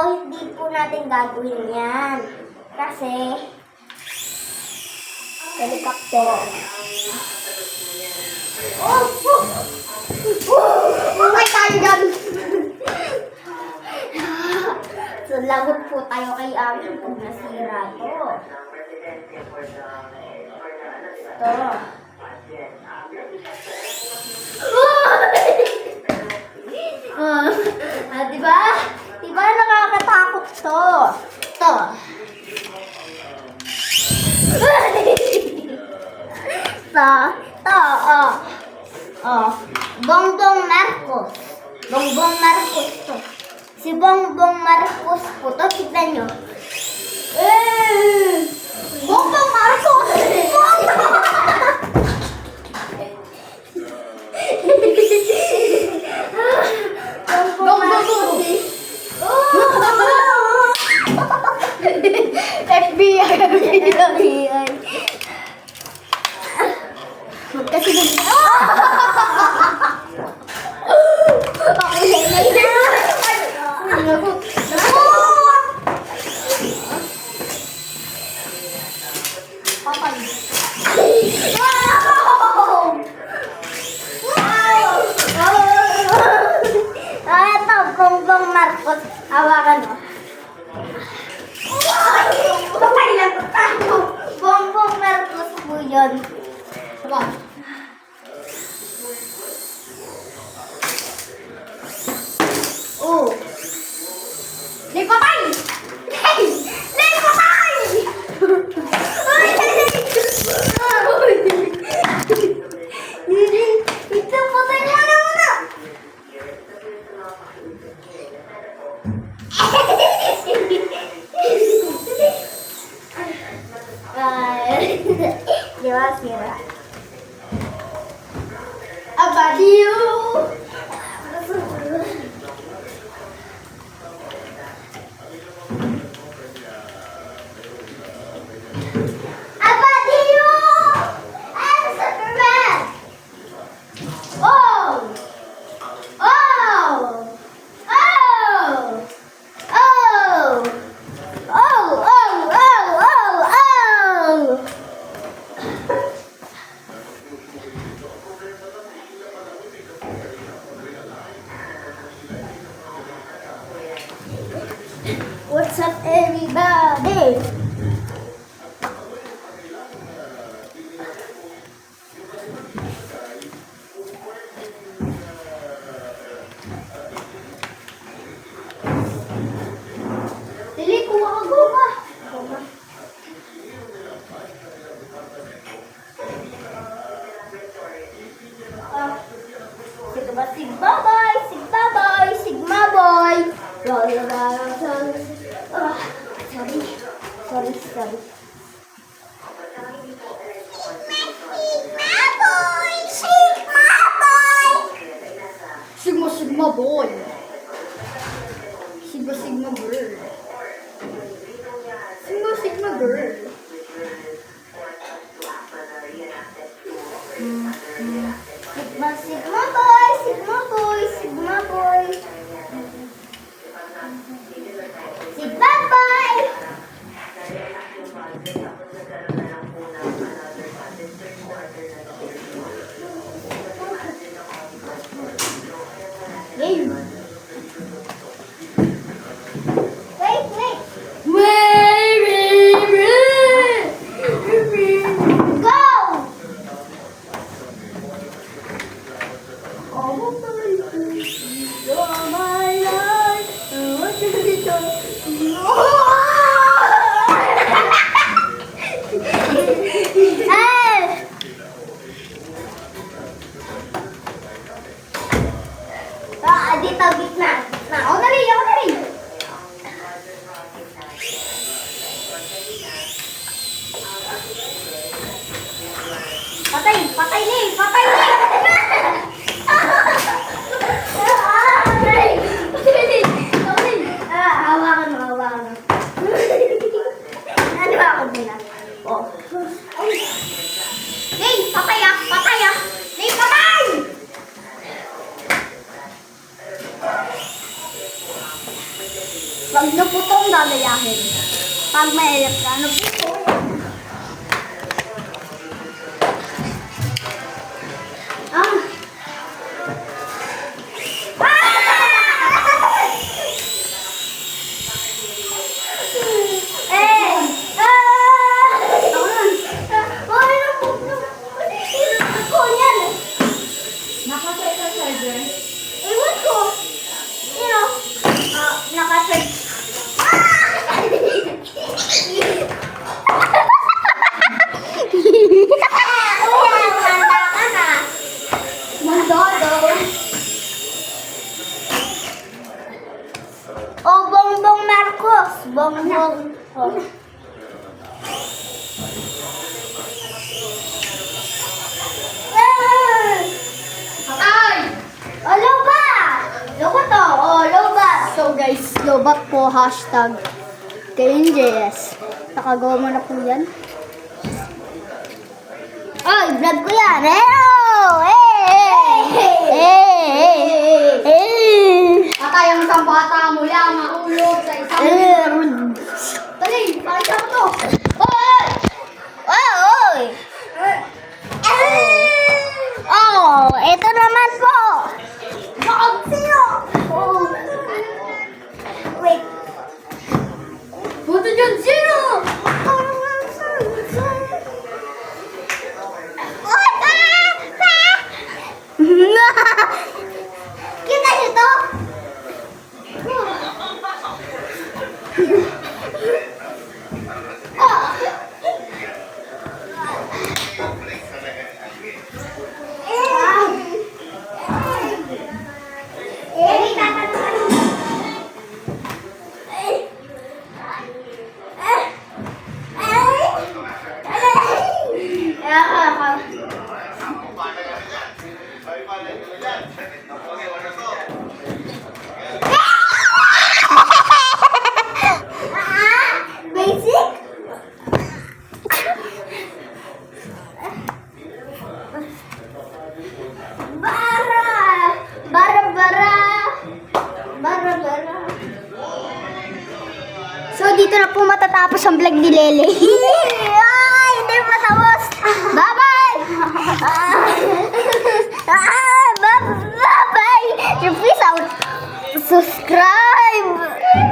hindi po natin gagawin yan. Kasi, helicopter. Umay tayo dyan! So, lagot po tayo kay Amin kung nasira to. Ito. Diba? Diba nakakatakot to? Ito. Bongbong Marcos. Bongbong Marcos to. Si Bongbong Marcos po to. Tignan nyo. Bongbong Marcos! Bongbong Marcos! FBI. Kasi Bongbong Marcos, hawakan mo. Bongbong Marcos po yun. Diba? Oh. Lipatay! Hey! Lipatay! Ito, patay mo na muna! Di ba, sira? Abadiyo! Abadiyo! I'm Superman! Oh! Oh! Oh! Oh! Oh! Oh! What's up, everybody? Dili, kuha ka goma. Sigma boy, Sigma boy, Sigma boy. Sorry. Sigma boy. Sigma girl. Sigma girl. Sigma boy. Sigma boy. Sigma boy. Game. Wait. Go! You're my life. What did it do? Dito, gitna. Ako na rin. Patay ni. Hawakan mo. Pag naputong gagayahin. Pag may elektrano, puto. Ah! Oh, Bongbong Marcos. Bongbong. Oh. Ay! Oh, lobat! Lobat to. Oh, lobat. So guys, lobat po hashtag KNJS. Nakagawa mo na po yan. Ay, vlog ko yan. Patay ang isang bata mula mahulog sa isang... Dali, pakita mo to. Oy! Oy! Oh, ito naman po. Bakit sino? Oh. Wait. Buto dyan, sino? Kita niyo to? Basic? Bara. So, dito na po matatapos ang vlog ni Lele. Ay, hindi matapos. Bye-bye! Bye-bye! Please out. Subscribe!